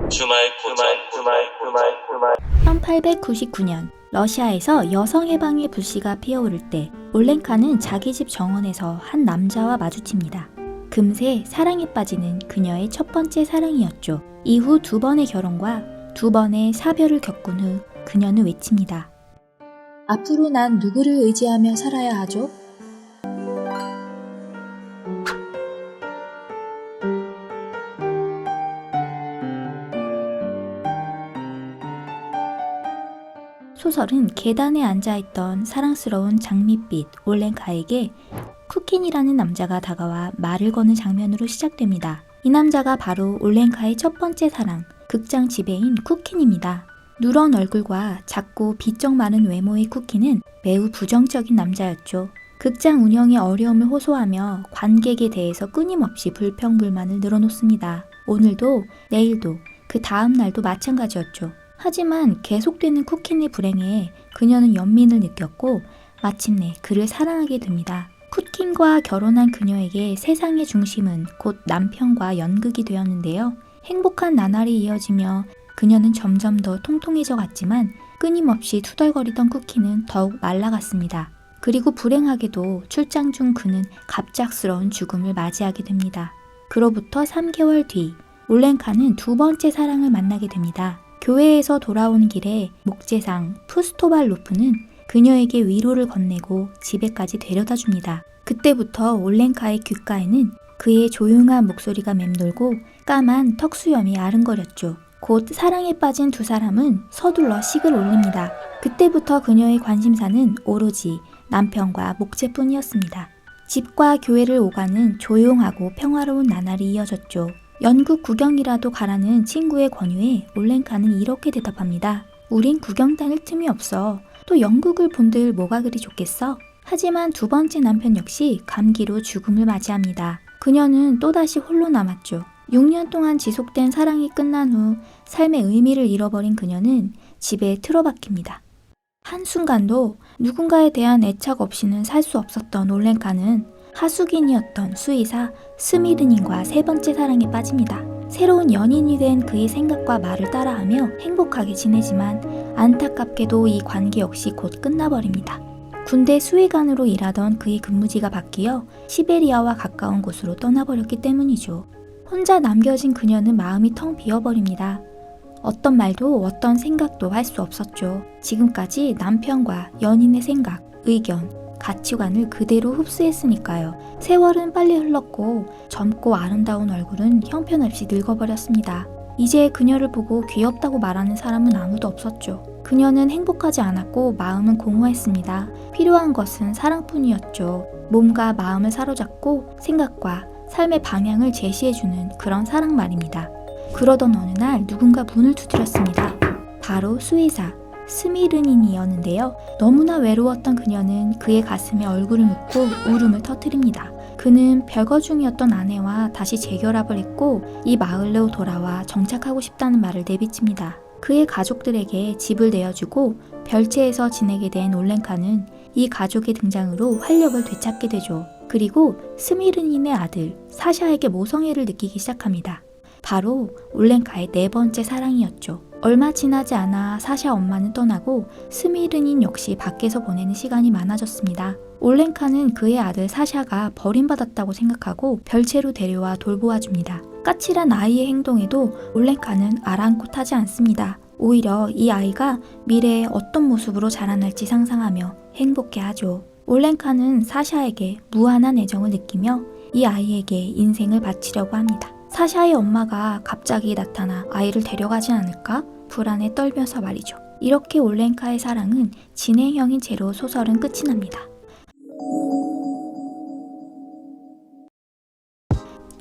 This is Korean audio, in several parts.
주말 고전 1899년 러시아에서 여성 해방의 불씨가 피어오를 때 올렌카는 자기 집 정원에서 한 남자와 마주칩니다. 금세 사랑에 빠지는 그녀의 첫 번째 사랑이었죠. 이후 2번의 결혼과 2번의 사별을 겪은 후 그녀는 외칩니다. 앞으로 난 누구를 의지하며 살아야 하죠? 소설은 계단에 앉아있던 사랑스러운 장밋빛 올렌카에게 쿠킨이라는 남자가 다가와 말을 거는 장면으로 시작됩니다. 이 남자가 바로 올렌카의 첫 번째 사랑, 극장 지배인 쿠킨입니다. 누런 얼굴과 작고 비쩍 마른 외모의 쿠킨은 매우 부정적인 남자였죠. 극장 운영에 어려움을 호소하며 관객에 대해서 끊임없이 불평불만을 늘어놓습니다. 오늘도 내일도 그 다음 날도 마찬가지였죠. 하지만 계속되는 쿠킨의 불행에 그녀는 연민을 느꼈고 마침내 그를 사랑하게 됩니다. 쿠킨과 결혼한 그녀에게 세상의 중심은 곧 남편과 연극이 되었는데요. 행복한 나날이 이어지며 그녀는 점점 더 통통해져 갔지만 끊임없이 투덜거리던 쿠키는 더욱 말라갔습니다. 그리고 불행하게도 출장 중 그는 갑작스러운 죽음을 맞이하게 됩니다. 그로부터 3개월 뒤 올렌카는 2번째 사랑을 만나게 됩니다. 교회에서 돌아오는 길에 목재상 푸스토발로프는 그녀에게 위로를 건네고 집에까지 데려다 줍니다. 그때부터 올렌카의 귓가에는 그의 조용한 목소리가 맴돌고 까만 턱수염이 아른거렸죠. 곧 사랑에 빠진 2 사람은 서둘러 식을 올립니다. 그때부터 그녀의 관심사는 오로지 남편과 목재뿐이었습니다. 집과 교회를 오가는 조용하고 평화로운 나날이 이어졌죠. 연극 구경이라도 가라는 친구의 권유에 올렌카는 이렇게 대답합니다. 우린 구경 다닐 틈이 없어. 또 연극을 본들 뭐가 그리 좋겠어? 하지만 2번째 남편 역시 감기로 죽음을 맞이합니다. 그녀는 또다시 홀로 남았죠. 6년 동안 지속된 사랑이 끝난 후 삶의 의미를 잃어버린 그녀는 집에 틀어박힙니다. 한순간도 누군가에 대한 애착 없이는 살 수 없었던 올렌카는 하숙인이었던 수의사 스미르닌과 3번째 사랑에 빠집니다. 새로운 연인이 된 그의 생각과 말을 따라하며 행복하게 지내지만 안타깝게도 이 관계 역시 곧 끝나버립니다. 군대 수의관으로 일하던 그의 근무지가 바뀌어 시베리아와 가까운 곳으로 떠나버렸기 때문이죠. 혼자 남겨진 그녀는 마음이 텅 비어버립니다. 어떤 말도 어떤 생각도 할 수 없었죠. 지금까지 남편과 연인의 생각, 의견, 가치관을 그대로 흡수했으니까요. 세월은 빨리 흘렀고 젊고 아름다운 얼굴은 형편없이 늙어버렸습니다. 이제 그녀를 보고 귀엽다고 말하는 사람은 아무도 없었죠. 그녀는 행복하지 않았고 마음은 공허했습니다. 필요한 것은 사랑뿐이었죠. 몸과 마음을 사로잡고 생각과 삶의 방향을 제시해주는 그런 사랑 말입니다. 그러던 어느 날 누군가 문을 두드렸습니다. 바로 수의사 스미르닌이었는데요. 너무나 외로웠던 그녀는 그의 가슴에 얼굴을 묻고 울음을 터뜨립니다. 그는 별거 중이었던 아내와 다시 재결합을 했고 이 마을로 돌아와 정착하고 싶다는 말을 내비칩니다. 그의 가족들에게 집을 내어주고 별채에서 지내게 된 올렌카는 이 가족의 등장으로 활력을 되찾게 되죠. 그리고 스미르닌의 아들 사샤에게 모성애를 느끼기 시작합니다. 바로 올렌카의 4번째 사랑이었죠. 얼마 지나지 않아 사샤 엄마는 떠나고 스미르닌 역시 밖에서 보내는 시간이 많아졌습니다. 올렌카는 그의 아들 사샤가 버림받았다고 생각하고 별채로 데려와 돌보아줍니다. 까칠한 아이의 행동에도 올렌카는 아랑곳하지 않습니다. 오히려 이 아이가 미래에 어떤 모습으로 자라날지 상상하며 행복해하죠. 올렌카는 사샤에게 무한한 애정을 느끼며 이 아이에게 인생을 바치려고 합니다. 사샤의 엄마가 갑자기 나타나 아이를 데려가지 않을까 불안에 떨면서 말이죠. 이렇게 올렌카의 사랑은 진행형인 채로 소설은 끝이 납니다.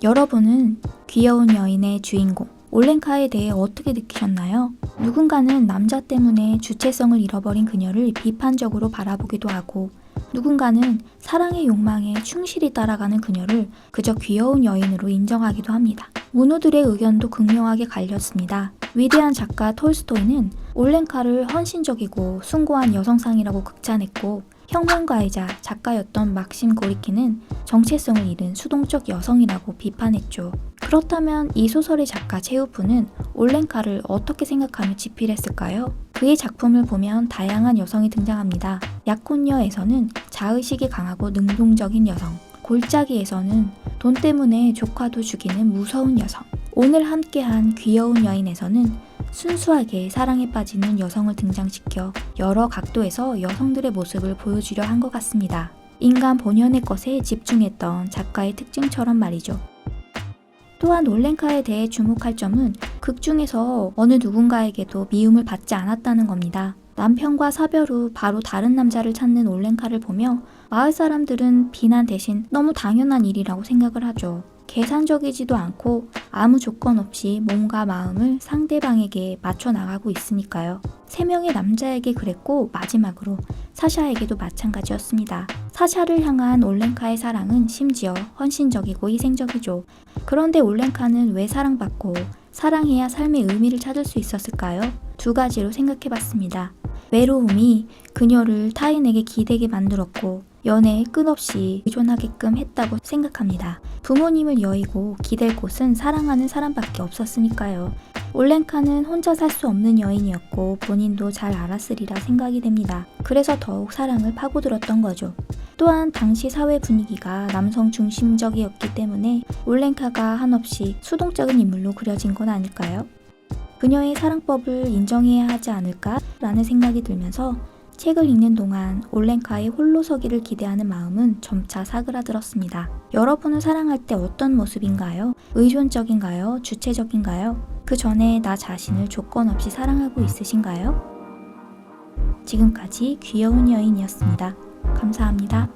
여러분은 귀여운 여인의 주인공 올렌카에 대해 어떻게 느끼셨나요? 누군가는 남자 때문에 주체성을 잃어버린 그녀를 비판적으로 바라보기도 하고 누군가는 사랑의 욕망에 충실히 따라가는 그녀를 그저 귀여운 여인으로 인정하기도 합니다. 문호들의 의견도 극명하게 갈렸습니다. 위대한 작가 톨스토이는 올렌카를 헌신적이고 숭고한 여성상이라고 극찬했고 혁명가이자 작가였던 막심 고리키는 정체성을 잃은 수동적 여성이라고 비판했죠. 그렇다면 이 소설의 작가 체우프는 올렌카를 어떻게 생각하며 집필했을까요? 그의 작품을 보면 다양한 여성이 등장합니다. 약혼녀에서는 자의식이 강하고 능동적인 여성, 골짜기에서는 돈 때문에 조카도 죽이는 무서운 여성, 오늘 함께한 귀여운 여인에서는 순수하게 사랑에 빠지는 여성을 등장시켜 여러 각도에서 여성들의 모습을 보여주려 한 것 같습니다. 인간 본연의 것에 집중했던 작가의 특징처럼 말이죠. 또한 올렌카에 대해 주목할 점은 극 중에서 어느 누군가에게도 미움을 받지 않았다는 겁니다. 남편과 사별 후 바로 다른 남자를 찾는 올렌카를 보며 마을 사람들은 비난 대신 너무 당연한 일이라고 생각을 하죠. 계산적이지도 않고 아무 조건 없이 몸과 마음을 상대방에게 맞춰 나가고 있으니까요. 3명의 남자에게 그랬고 마지막으로 사샤에게도 마찬가지였습니다. 사샤를 향한 올렌카의 사랑은 심지어 헌신적이고 희생적이죠. 그런데 올렌카는 왜 사랑받고 사랑해야 삶의 의미를 찾을 수 있었을까요? 2가지로 생각해봤습니다. 외로움이 그녀를 타인에게 기대게 만들었고 연애에 끝없이 의존하게끔 했다고 생각합니다. 부모님을 여의고 기댈 곳은 사랑하는 사람밖에 없었으니까요. 올렌카는 혼자 살 수 없는 여인이었고 본인도 잘 알았으리라 생각이 됩니다. 그래서 더욱 사랑을 파고들었던 거죠. 또한 당시 사회 분위기가 남성 중심적이었기 때문에 올렌카가 한없이 수동적인 인물로 그려진 건 아닐까요? 그녀의 사랑법을 인정해야 하지 않을까라는 생각이 들면서 책을 읽는 동안 올렌카의 홀로서기를 기대하는 마음은 점차 사그라들었습니다. 여러분은 사랑할 때 어떤 모습인가요? 의존적인가요? 주체적인가요? 그 전에 나 자신을 조건 없이 사랑하고 있으신가요? 지금까지 귀여운 여인이었습니다. 감사합니다.